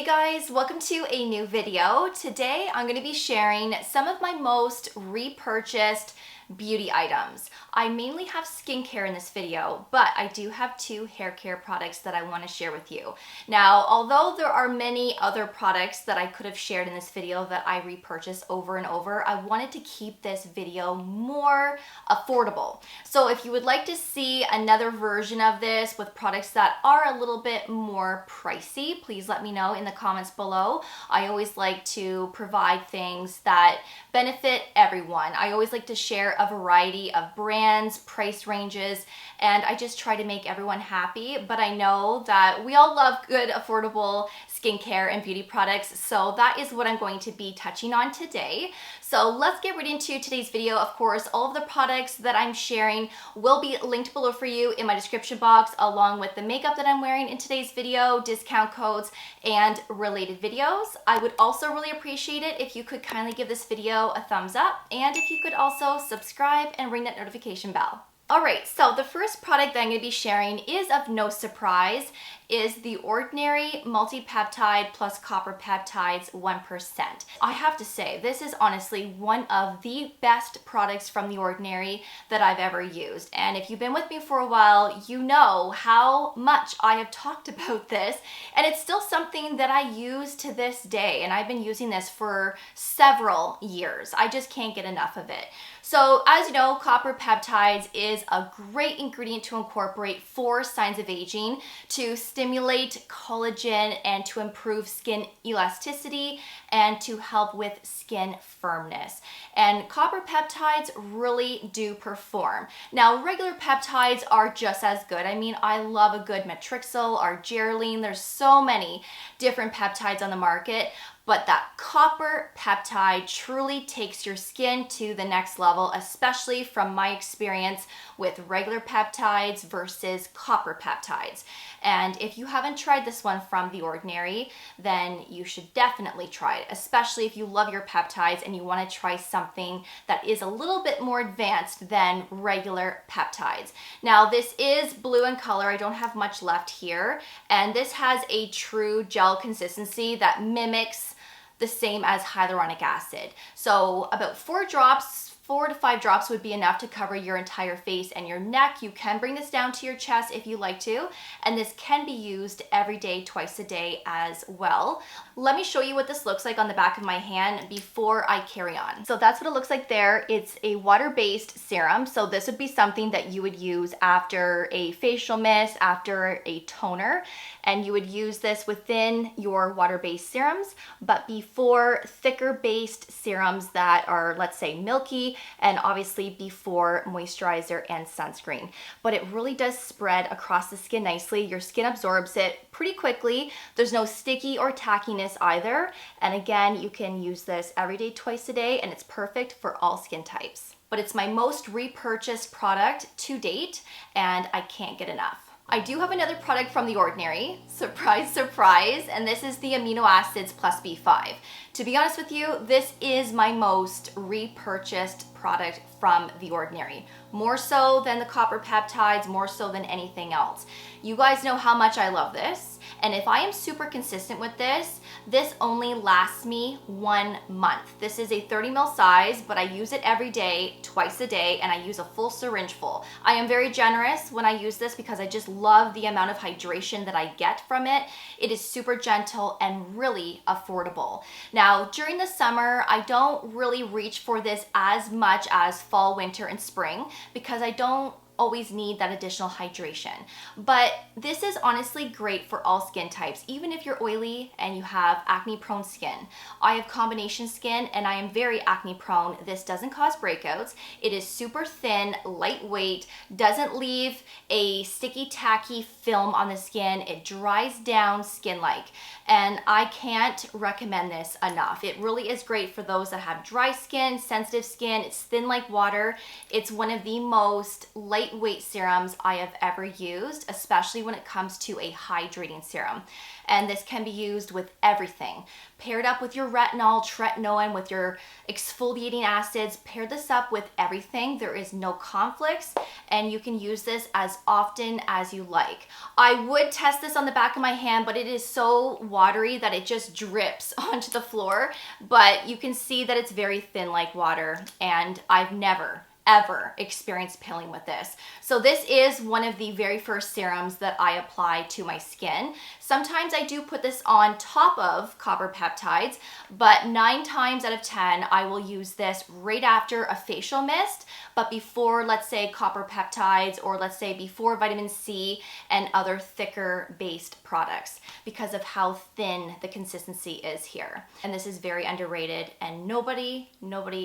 guys, welcome to a new video. Today I'm going to be sharing some of my most repurchased beauty items. I mainly have skincare in this video, but I do have two hair care products that I want to share with you. Now, although there are many other products that I could have shared in this video that I repurchase over and over, I wanted to keep this video more affordable. So if you would like to see another version of this with products that are a little bit more pricey, please let me know in the comments below. I always like to provide things that benefit everyone. I always like to share a variety of brands, price ranges, and I just try to make everyone happy. But I know that we all love good, affordable skincare and beauty products, so that is what I'm going to be touching on today. So let's get right into today's video. Of course, all of the products that I'm sharing will be linked below for you in my description box, along with the makeup that I'm wearing in today's video, discount codes, and related videos. I would also really appreciate it if you could kindly give this video a thumbs up, and if you could also subscribe and ring that notification bell. All right, so the first product that I'm going to be sharing is of no surprise, is the Ordinary Multi-Peptide plus Copper Peptides 1%. I have to say, this is honestly one of the best products from the Ordinary that I've ever used. And if you've been with me for a while, you know how much I have talked about this, and it's still something that I use to this day, and I've been using this for several years. I just can't get enough of it. So as you know, copper peptides is a great ingredient to incorporate for signs of aging, to stimulate collagen and to improve skin elasticity and to help with skin firmness. And copper peptides really do perform. Now, regular peptides are just as good. I mean, I love a good Matrixyl or Geraldine. There's so many different peptides on the market, but that copper peptide truly takes your skin to the next level, especially from my experience with regular peptides versus copper peptides. And if you haven't tried this one from The Ordinary, then you should definitely try it, especially if you love your peptides and you want to try something that is a little bit more advanced than regular peptides. Now, this is blue in color. I don't have much left here. And this has a true gel consistency that mimics the same as hyaluronic acid. So about 4 to 5 drops would be enough to cover your entire face and your neck. You can bring this down to your chest if you like to, and this can be used every day, twice a day as well. Let me show you what this looks like on the back of my hand before I carry on. So that's what it looks like there. It's a water-based serum, so this would be something that you would use after a facial mist, after a toner, and you would use this within your water-based serums, but before thicker-based serums that are, let's say, milky, and obviously before moisturizer and sunscreen. But it really does spread across the skin nicely. Your skin absorbs it pretty quickly. There's no sticky or tackiness either. And again, you can use this every day, twice a day, and it's perfect for all skin types. But it's my most repurchased product to date, and I can't get enough. I do have another product from The Ordinary, surprise, surprise, and this is the Amino Acids plus B5. To be honest with you, this is my most repurchased product from The Ordinary. More so than the copper peptides, more so than anything else. You guys know how much I love this, and if I am super consistent with this, this only lasts me 1 month. This is a 30 ml size, but I use it every day, twice a day, and I use a full syringe full. I am very generous when I use this because I just love the amount of hydration that I get from it. It is super gentle and really affordable. Now, during the summer, I don't really reach for this as much as fall, winter, and spring because I don't always need that additional hydration. But this is honestly great for all skin types, even if you're oily and you have acne prone skin. I have combination skin and I am very acne prone. This doesn't cause breakouts. It is super thin, lightweight, doesn't leave a sticky tacky film on the skin. It dries down skin-like. And I can't recommend this enough. It really is great for those that have dry skin, sensitive skin. It's thin like water. It's one of the most lightweight lightweight serums I have ever used, especially when it comes to a hydrating serum. And this can be used with everything. Paired up with your retinol, tretinoin, with your exfoliating acids, pair this up with everything. There is no conflicts, and you can use this as often as you like. I would test this on the back of my hand, but it is so watery that it just drips onto the floor. But you can see that it's very thin like water, and I've never ever experienced peeling with this. So this is one of the very first serums that I apply to my skin. Sometimes I do put this on top of copper peptides, but 9 times out of 10, I will use this right after a facial mist, but before, let's say, copper peptides, or let's say before vitamin C and other thicker based products, because of how thin the consistency is here. And this is very underrated, and nobody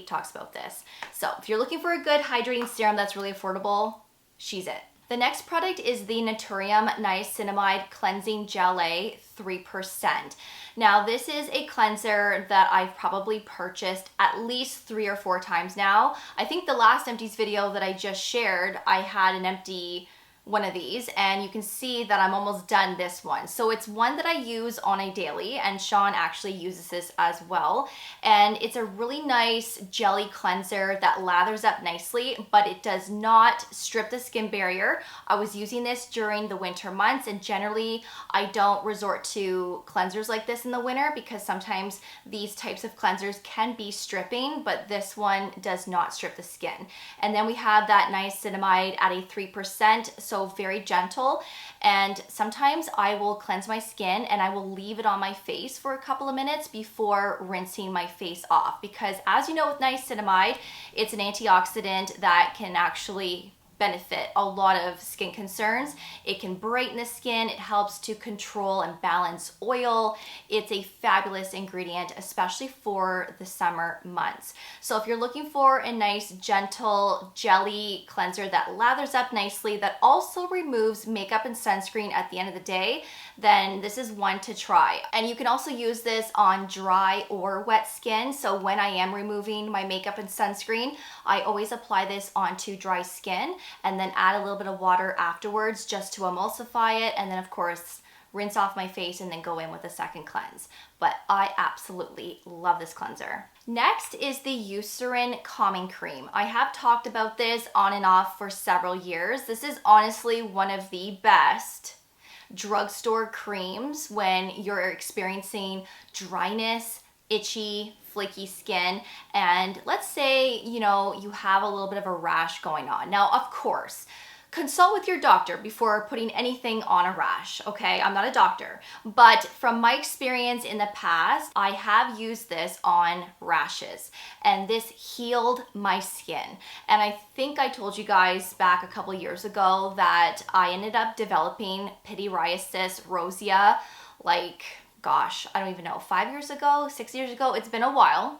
talks about this. So if you're looking for a good hydrating serum that's really affordable, she's it. The next product is the Naturium Niacinamide Cleansing Gelée 3%. Now this is a cleanser that I've probably purchased at least 3 or 4 times now. I think the last empties video that I just shared, I had an empty one of these, and you can see that I'm almost done this one. So it's one that I use on a daily, and Sean actually uses this as well. And it's a really nice jelly cleanser that lathers up nicely, but it does not strip the skin barrier. I was using this during the winter months, and generally I don't resort to cleansers like this in the winter because sometimes these types of cleansers can be stripping, but this one does not strip the skin. And then we have that niacinamide at a 3%, so very gentle. And sometimes I will cleanse my skin and I will leave it on my face for a couple of minutes before rinsing my face off, because as you know, with niacinamide, it's an antioxidant that can actually benefit a lot of skin concerns. It can brighten the skin. It helps to control and balance oil. It's a fabulous ingredient, especially for the summer months. So if you're looking for a nice, gentle jelly cleanser that lathers up nicely, that also removes makeup and sunscreen at the end of the day, then this is one to try. And you can also use this on dry or wet skin. So when I am removing my makeup and sunscreen, I always apply this onto dry skin and then add a little bit of water afterwards just to emulsify it. And then of course, rinse off my face and then go in with a second cleanse. But I absolutely love this cleanser. Next is the Eucerin Calming Cream. I have talked about this on and off for several years. This is honestly one of the best drugstore creams when you're experiencing dryness, itchy, flaky skin, and let's say, you know, you have a little bit of a rash going on. Now, of course, consult with your doctor before putting anything on a rash, okay? I'm not a doctor, but from my experience in the past, I have used this on rashes, and this healed my skin. And I think I told you guys back a couple years ago that I ended up developing pityriasis rosea, like, gosh, I don't even know, 5 years ago, 6 years ago. It's been a while.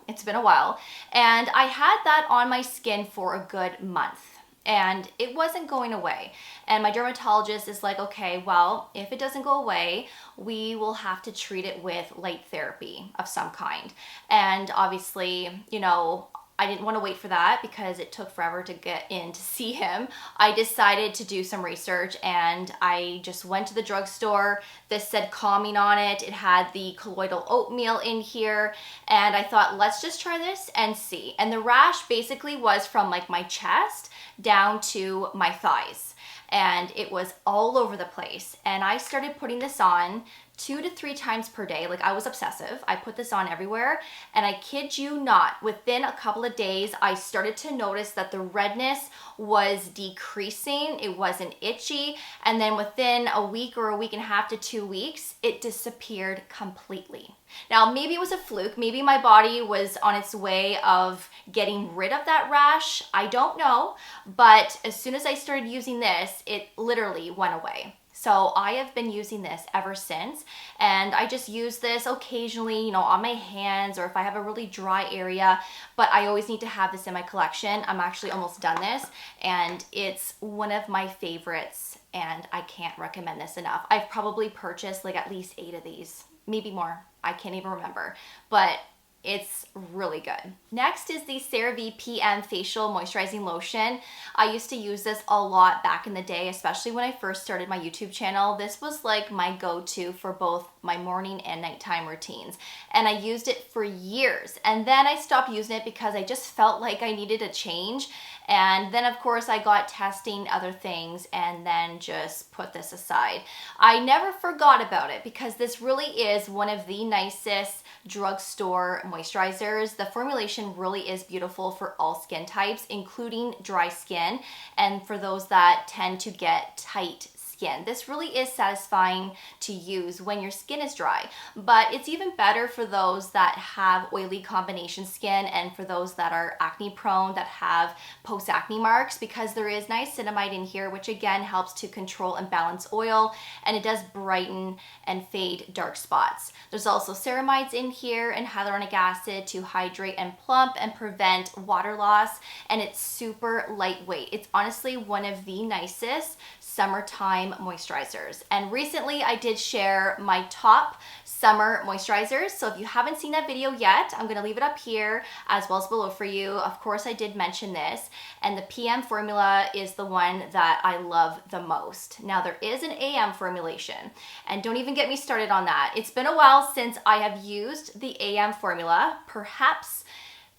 And I had that on my skin for a good month, and it wasn't going away. And my dermatologist is like, okay, well, if it doesn't go away, we will have to treat it with light therapy of some kind. And obviously, you know, I didn't want to wait for that because it took forever to get in to see him. I decided to do some research, and I just went to the drugstore. This said calming on it. It had the colloidal oatmeal in here, and I thought, let's just try this and see. And the rash basically was from like my chest down to my thighs, and it was all over the place. And I started putting this on 2 to 3 times per day. Like, I was obsessive. I put this on everywhere, and I kid you not, within a couple of days, I started to notice that the redness was decreasing. It wasn't itchy. And then within a week or a week and a half to 2 weeks, it disappeared completely. Now, maybe it was a fluke. Maybe my body was on its way of getting rid of that rash. I don't know. But as soon as I started using this, it literally went away. So I have been using this ever since, and I just use this occasionally, you know, on my hands or if I have a really dry area, but I always need to have this in my collection. I'm actually almost done this, and it's one of my favorites, and I can't recommend this enough. I've probably purchased like at least 8 of these, maybe more. I can't even remember, but It's really good. Next is the Cerave PM Facial Moisturizing Lotion. I used to use this a lot back in the day, especially when I first started my YouTube channel. This was like my go-to for both my morning and nighttime routines. And I used it for years. And then I stopped using it because I just felt like I needed a change. And then of course I got testing other things and then just put this aside. I never forgot about it because this really is one of the nicest drugstore moisturizers. The formulation really is beautiful for all skin types, including dry skin and for those that tend to get tight skin. This really is satisfying to use when your skin is dry, but it's even better for those that have oily combination skin and for those that are acne prone, that have post-acne marks, because there is niacinamide in here, which again helps to control and balance oil, and it does brighten and fade dark spots. There's also ceramides in here and hyaluronic acid to hydrate and plump and prevent water loss, and it's super lightweight. It's honestly one of the nicest summertime moisturizers. And recently I did share my top summer moisturizers. So if you haven't seen that video yet, I'm gonna leave it up here as well as below for you. Of course, I did mention this, and the PM formula is the one that I love the most. Now there is an AM formulation, and don't even get me started on that. It's been a while since I have used the AM formula. Perhaps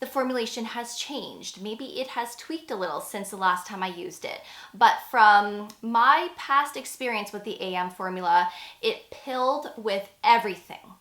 the formulation has changed. Maybe it has tweaked a little since the last time I used it. But from my past experience with the AM formula, it pilled with everything.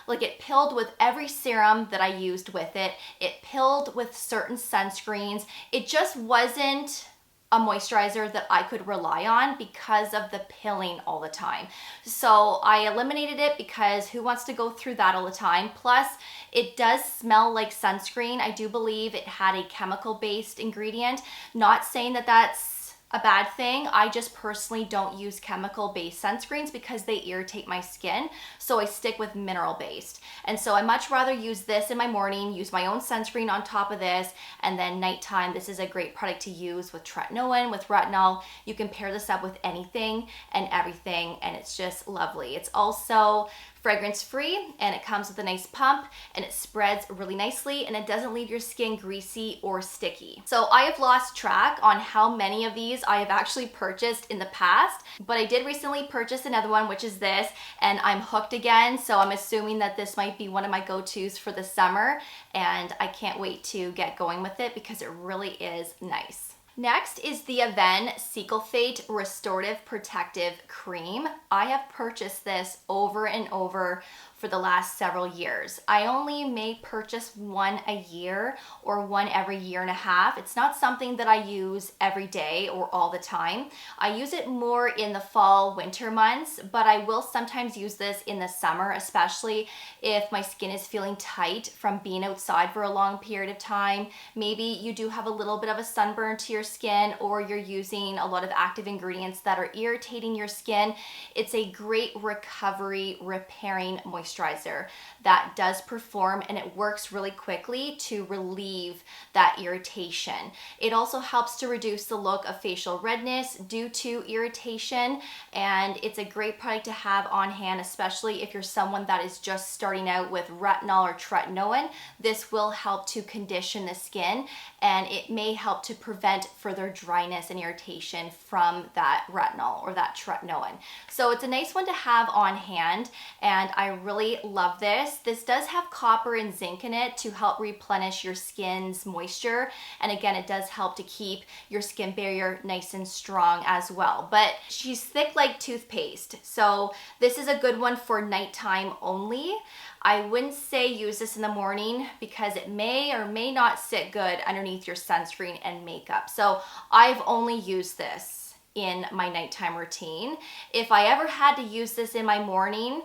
Like it pilled with every serum that I used with it. It pilled with certain sunscreens. It just wasn't a moisturizer that I could rely on because of the pilling all the time. So I eliminated it because who wants to go through that all the time? Plus, it does smell like sunscreen. I do believe it had a chemical-based ingredient. Not saying that that's a bad thing. I just personally don't use chemical-based sunscreens because they irritate my skin. So I stick with mineral-based. And so I much rather use this in my morning, use my own sunscreen on top of this, and then nighttime, this is a great product to use with tretinoin, with retinol. You can pair this up with anything and everything, and it's just lovely. It's also fragrance free, and it comes with a nice pump, and it spreads really nicely, and it doesn't leave your skin greasy or sticky. So I have lost track on how many of these I have actually purchased in the past, but I did recently purchase another one, which is this, and I'm hooked again. So I'm assuming that this might be one of my go-tos for the summer, and I can't wait to get going with it because it really is nice. Next is the Avene Cicalfate Restorative Protective Cream. I have purchased this over and over for the last several years. I only may purchase one a year or one every year and a half. It's not something that I use every day or all the time. I use it more in the fall, winter months, but I will sometimes use this in the summer, especially if my skin is feeling tight from being outside for a long period of time. Maybe you do have a little bit of a sunburn to your skin, or you're using a lot of active ingredients that are irritating your skin. It's a great recovery, repairing moisturizer that does perform, and it works really quickly to relieve that irritation. It also helps to reduce the look of facial redness due to irritation, and it's a great product to have on hand, especially if you're someone that is just starting out with retinol or tretinoin. This will help to condition the skin, and it may help to prevent further dryness and irritation from that retinol or that tretinoin. So it's a nice one to have on hand, and I really love this. This does have copper and zinc in it to help replenish your skin's moisture, and again, it does help to keep your skin barrier nice and strong as well. But she's thick like toothpaste, so this is a good one for nighttime only. I wouldn't say use this in the morning because it may or may not sit good underneath your sunscreen and makeup. So I've only used this in my nighttime routine. If I ever had to use this in my morning,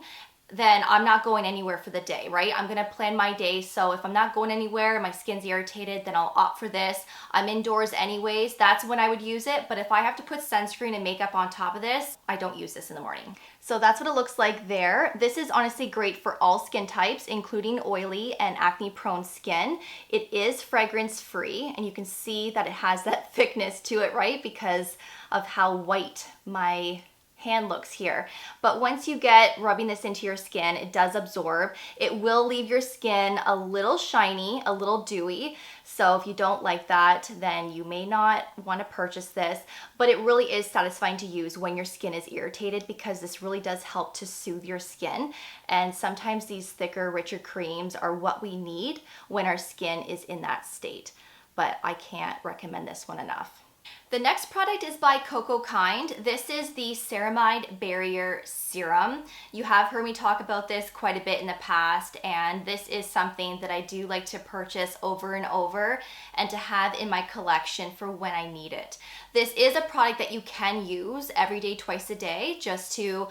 then I'm not going anywhere for the day, right? I'm gonna plan my day, so if I'm not going anywhere, my skin's irritated, then I'll opt for this. I'm indoors anyways, that's when I would use it, but if I have to put sunscreen and makeup on top of this, I don't use this in the morning. So that's what it looks like there. This is honestly great for all skin types, including oily and acne-prone skin. It is fragrance-free, and you can see that it has that thickness to it, right? Because of how white my hand looks here. But once you get rubbing this into your skin, it does absorb. It will leave your skin a little shiny, a little dewy. So if you don't like that, then you may not want to purchase this, but it really is satisfying to use when your skin is irritated, because this really does help to soothe your skin. And sometimes these thicker, richer creams are what we need when our skin is in that state. But I can't recommend this one enough. The next product is by Cocokind. This is the Ceramide Barrier Serum. You have heard me talk about this quite a bit in the past, and this is something that I do like to purchase over and over and to have in my collection for when I need it. This is a product that you can use every day, twice a day, just to,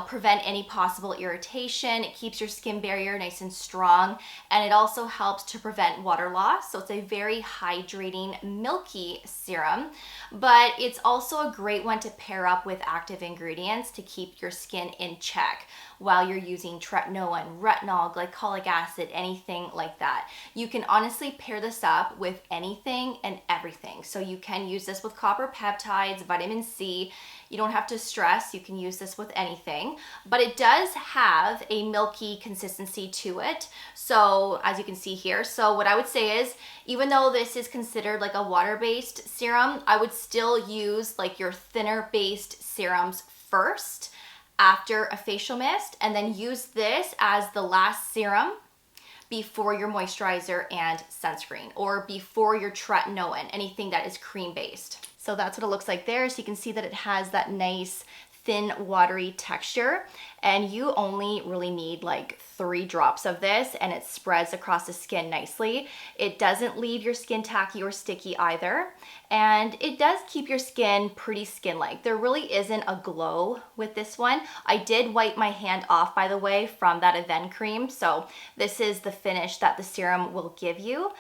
prevent any possible irritation. It keeps your skin barrier nice and strong, and it also helps to prevent water loss. So it's a very hydrating, milky serum. But it's also a great one to pair up with active ingredients to keep your skin in check while you're using tretinoin, retinol, glycolic acid, anything like that. You can honestly pair this up with anything and everything. So you can use this with copper peptides, vitamin C. You don't have to stress, you can use this with anything, but it does have a milky consistency to it. So as you can see here, so what I would say is, even though this is considered like a water-based serum, I would still use like your thinner based serums first after a facial mist, and then use this as the last serum before your moisturizer and sunscreen, or before your tretinoin, anything that is cream based. So that's what it looks like there. So you can see that it has that nice thin watery texture, and you only really need like 3 drops of this, and it spreads across the skin nicely. It doesn't leave your skin tacky or sticky either, and it does keep your skin pretty skin-like. There really isn't a glow with this one. I did wipe my hand off, by the way, from that Avene cream, so this is the finish that the serum will give you,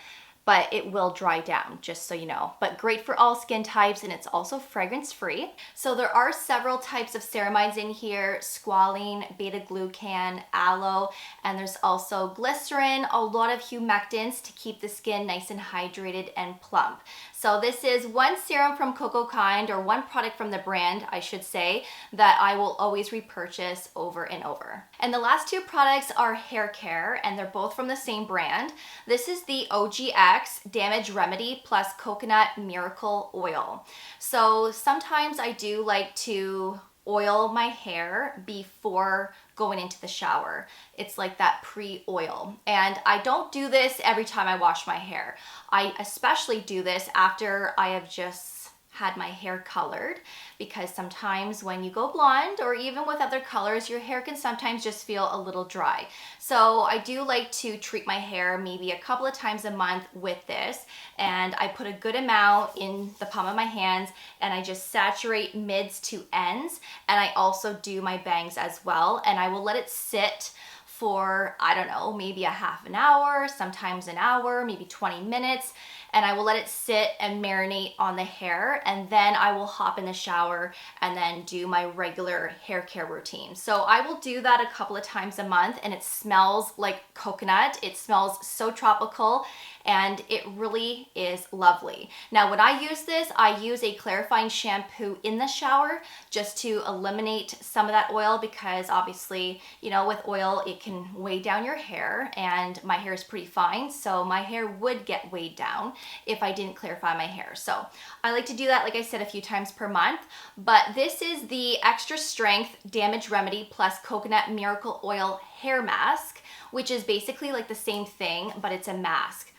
but it will dry down, just so you know. But great for all skin types, and it's also fragrance free. So there are several types of ceramides in here: squalene, beta-glucan, aloe, and there's also glycerin, a lot of humectants to keep the skin nice and hydrated and plump. So this is one serum from Cocokind, or one product from the brand, I should say, that I will always repurchase over and over. And the last 2 products are Haircare, and they're both from the same brand. This is the OGX Damage Remedy plus Coconut Miracle Oil. So sometimes I do like to oil my hair before going into the shower. It's like that pre-oil. And I don't do this every time I wash my hair. I especially do this after I have just had my hair colored, because sometimes when you go blonde, or even with other colors, your hair can sometimes just feel a little dry. So I do like to treat my hair maybe a couple of times a month with this, and I put a good amount in the palm of my hands, and I just saturate mids to ends, and I also do my bangs as well, and I will let it sit for, I don't know, maybe a half an hour, sometimes an hour, maybe 20 minutes, and I will let it sit and marinate on the hair, and then I will hop in the shower and then do my regular hair care routine. So I will do that a couple of times a month, and it smells like coconut. It smells so tropical, and it really is lovely. Now when I use this, I use a clarifying shampoo in the shower just to eliminate some of that oil, because obviously, with oil it can weigh down your hair, and my hair is pretty fine, so my hair would get weighed down if I didn't clarify my hair. So I like to do that, like I said, a few times per month. But this is the Extra Strength Damage Remedy plus Coconut Miracle Oil Hair Mask, which is basically like the same thing, but it's a mask.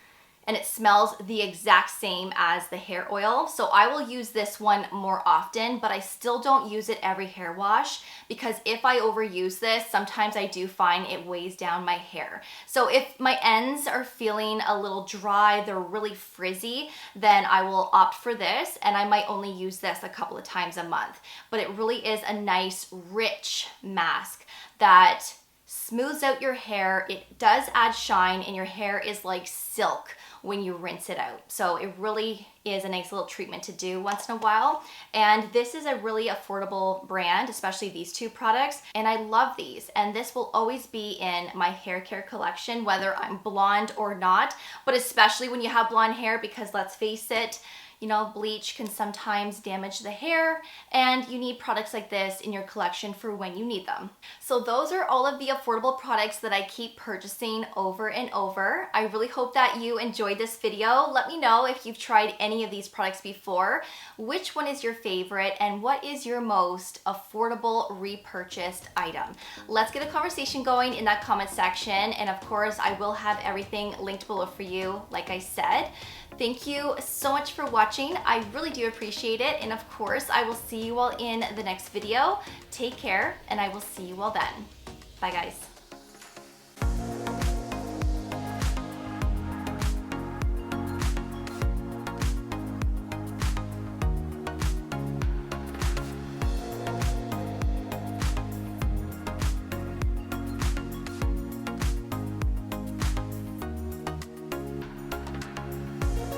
And it smells the exact same as the hair oil. So I will use this one more often, but I still don't use it every hair wash, because if I overuse this, sometimes I do find it weighs down my hair. So if my ends are feeling a little dry, they're really frizzy, then I will opt for this, and I might only use this a couple of times a month. But it really is a nice, rich mask that smooths out your hair. It does add shine, and your hair is like silk when you rinse it out. So it really is a nice little treatment to do once in a while. And this is a really affordable brand, especially these 2 products. And I love these. And this will always be in my hair care collection, whether I'm blonde or not, but especially when you have blonde hair, because let's face it, You know, bleach can sometimes damage the hair, and you need products like this in your collection for when you need them. So those are all of the affordable products that I keep purchasing over and over. I really hope that you enjoyed this video. Let me know if you've tried any of these products before, which one is your favorite, and what is your most affordable repurchased item. Let's get a conversation going in that comment section, and of course I will have everything linked below for you, like I said. Thank you so much for watching. I really do appreciate it, and of course I will see you all in the next video. Take care, and I will see you all then. Bye guys.